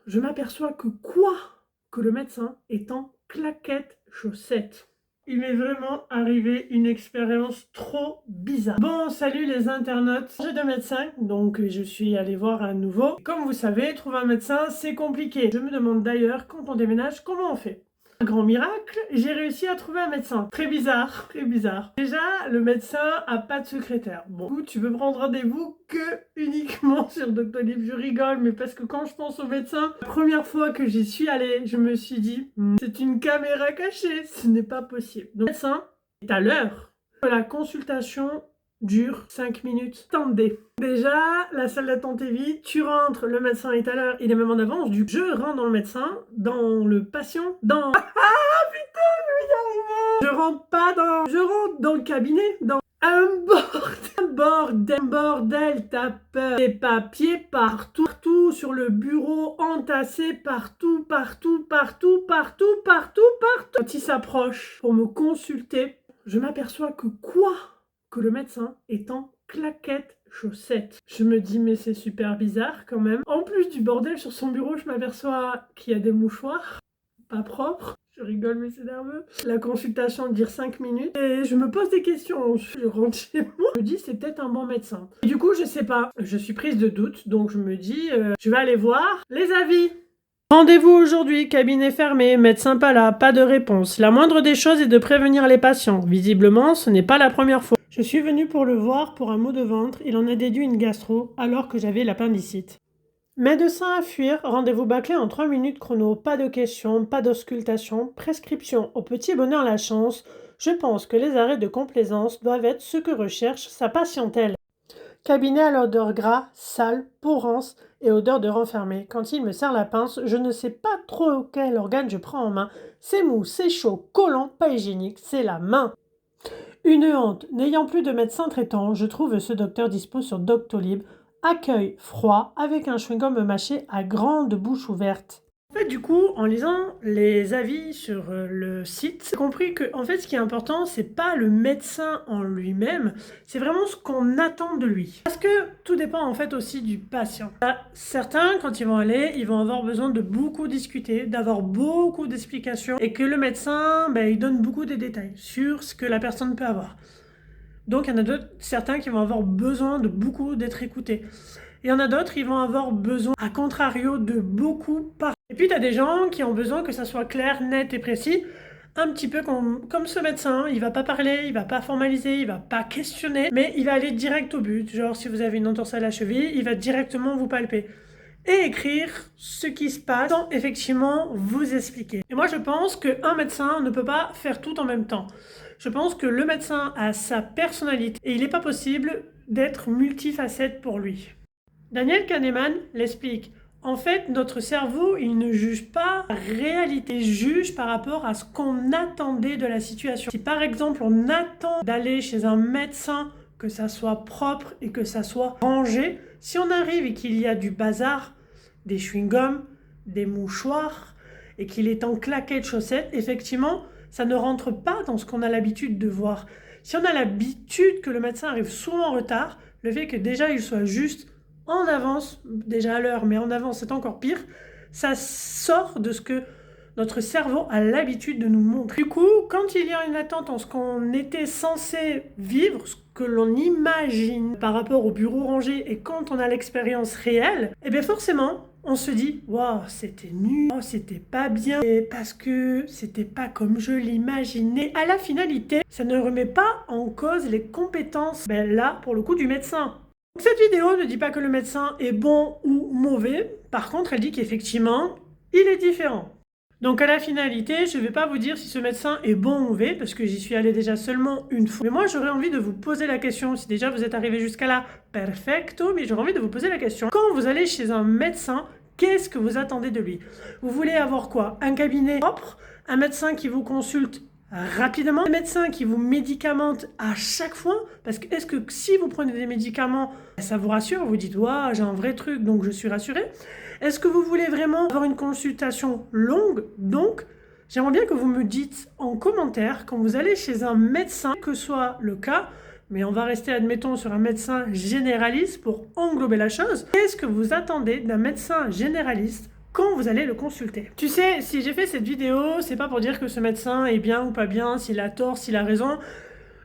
Je m'aperçois que quoi? Que le médecin est en claquettes chaussettes. Il m'est vraiment arrivé une expérience trop bizarre. Bon, salut les internautes. J'ai deux médecins, donc je suis allée voir un nouveau. Comme vous savez, trouver un médecin, c'est compliqué. Je me demande d'ailleurs, quand on déménage, comment on fait? Un grand miracle, j'ai réussi à trouver un médecin. Très bizarre, très bizarre. Déjà, le médecin a pas de secrétaire. Bon, tu peux prendre rendez-vous que uniquement sur Doctolib. Je rigole, mais parce que quand je pense au médecin, la première fois que j'y suis allée, je me suis dit, c'est une caméra cachée, ce n'est pas possible. Donc, le médecin est à l'heure. La consultation dure 5 minutes. Attendez. Déjà, la salle d'attente est vide, tu rentres, le médecin est à l'heure, il est même en avance, du coup, je rentre dans le médecin, dans le patient, dans... Ah putain, je vais y arriver. Je rentre dans le cabinet, dans un bordel, t'as peur. Des papiers partout, partout sur le bureau, entassés partout. Quand il s'approche pour me consulter, je m'aperçois que quoi? Que le médecin est en claquettes chaussettes. Je me dis mais c'est super bizarre quand même. En plus du bordel sur son bureau, je m'aperçois qu'il y a des mouchoirs pas propres. Je rigole mais c'est nerveux. La consultation dure 5 minutes et je me pose des questions. Je rentre chez moi. Je me dis c'est peut-être un bon médecin. Et du coup je sais pas. Je suis prise de doute donc je me dis je vais aller voir les avis. Rendez-vous aujourd'hui, cabinet fermé, médecin pas là, pas de réponse. La moindre des choses est de prévenir les patients. Visiblement, ce n'est pas la première fois. Je suis venue pour le voir pour un mot de ventre. Il en a déduit une gastro alors que j'avais l'appendicite. Médecin à fuir, rendez-vous bâclé en 3 minutes chrono, pas de questions, pas d'auscultation, prescription au petit bonheur la chance. Je pense que les arrêts de complaisance doivent être ce que recherche sa patientèle. Cabinet à l'odeur gras, sale, porrance et odeur de renfermé. Quand il me serre la pince, je ne sais pas trop quel organe je prends en main. C'est mou, c'est chaud, collant, pas hygiénique, c'est la main. Une honte. N'ayant plus de médecin traitant, je trouve ce docteur dispo sur Doctolib. Accueil froid avec un chewing-gum mâché à grande bouche ouverte. En fait, du coup, en lisant les avis sur le site, j'ai compris que, en fait, ce qui est important, c'est pas le médecin en lui-même, c'est vraiment ce qu'on attend de lui. Parce que tout dépend, en fait, aussi du patient. Certains, quand ils vont aller, ils vont avoir besoin de beaucoup discuter, d'avoir beaucoup d'explications, et que le médecin, il donne beaucoup de détails sur ce que la personne peut avoir. Donc, il y en a certains qui vont avoir besoin de beaucoup d'être écoutés. Il y en a d'autres, ils vont avoir besoin, à contrario, de beaucoup parler. Et puis, tu as des gens qui ont besoin que ça soit clair, net et précis. Un petit peu comme ce médecin, il va pas parler, il va pas formaliser, il va pas questionner, mais il va aller direct au but. Genre, si vous avez une entorse à la cheville, il va directement vous palper. Et écrire ce qui se passe sans effectivement vous expliquer. Et moi, je pense qu'un médecin ne peut pas faire tout en même temps. Je pense que le médecin a sa personnalité et il n'est pas possible d'être multifacette pour lui. Daniel Kahneman l'explique. En fait, notre cerveau, il ne juge pas la réalité, il juge par rapport à ce qu'on attendait de la situation. Si par exemple, on attend d'aller chez un médecin, que ça soit propre et que ça soit rangé, si on arrive et qu'il y a du bazar, des chewing-gums, des mouchoirs, et qu'il est en claquettes chaussettes, effectivement, ça ne rentre pas dans ce qu'on a l'habitude de voir. Si on a l'habitude que le médecin arrive souvent en retard, le fait que déjà il soit juste en avance, déjà à l'heure, mais en avance c'est encore pire, ça sort de ce que notre cerveau a l'habitude de nous montrer. Du coup, quand il y a une attente en ce qu'on était censé vivre, ce que l'on imagine par rapport au bureau rangé et quand on a l'expérience réelle, eh bien forcément, on se dit « Waouh, c'était nul, oh, c'était pas bien, parce que c'était pas comme je l'imaginais. » À la finalité, ça ne remet pas en cause les compétences, là, pour le coup, du médecin. Cette vidéo ne dit pas que le médecin est bon ou mauvais, par contre, elle dit qu'effectivement, il est différent. Donc à la finalité, je ne vais pas vous dire si ce médecin est bon ou mauvais, parce que j'y suis allée déjà seulement une fois. Mais moi, j'aurais envie de vous poser la question, si déjà vous êtes arrivé jusqu'à là, perfecto, mais j'aurais envie de vous poser la question. Quand vous allez chez un médecin, qu'est-ce que vous attendez de lui? Vous voulez avoir quoi? Un cabinet propre? Un médecin qui vous consulte rapidement? Un médecin qui vous médicamente à chaque fois? Parce que est-ce que si vous prenez des médicaments, ça vous rassure? Vous dites, waouh, j'ai un vrai truc, donc je suis rassurée. Est-ce que vous voulez vraiment avoir une consultation longue? Donc, j'aimerais bien que vous me dites en commentaire, quand vous allez chez un médecin, que ce soit le cas, mais on va rester, admettons, sur un médecin généraliste pour englober la chose. Qu'est-ce que vous attendez d'un médecin généraliste quand vous allez le consulter. Tu sais, si j'ai fait cette vidéo, c'est pas pour dire que ce médecin est bien ou pas bien, s'il a tort, s'il a raison,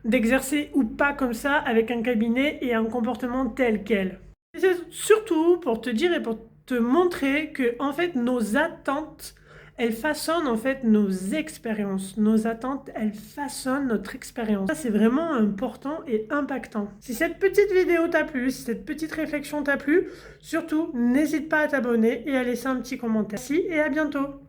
d'exercer ou pas comme ça avec un cabinet et un comportement tel quel. C'est surtout pour te dire et pour te montrer que en fait nos attentes, elles façonnent en fait nos expériences. Nos attentes, elles façonnent notre expérience. Ça, c'est vraiment important et impactant. Si cette petite vidéo t'a plu, si cette petite réflexion t'a plu, surtout n'hésite pas à t'abonner et à laisser un petit commentaire. Merci et à bientôt.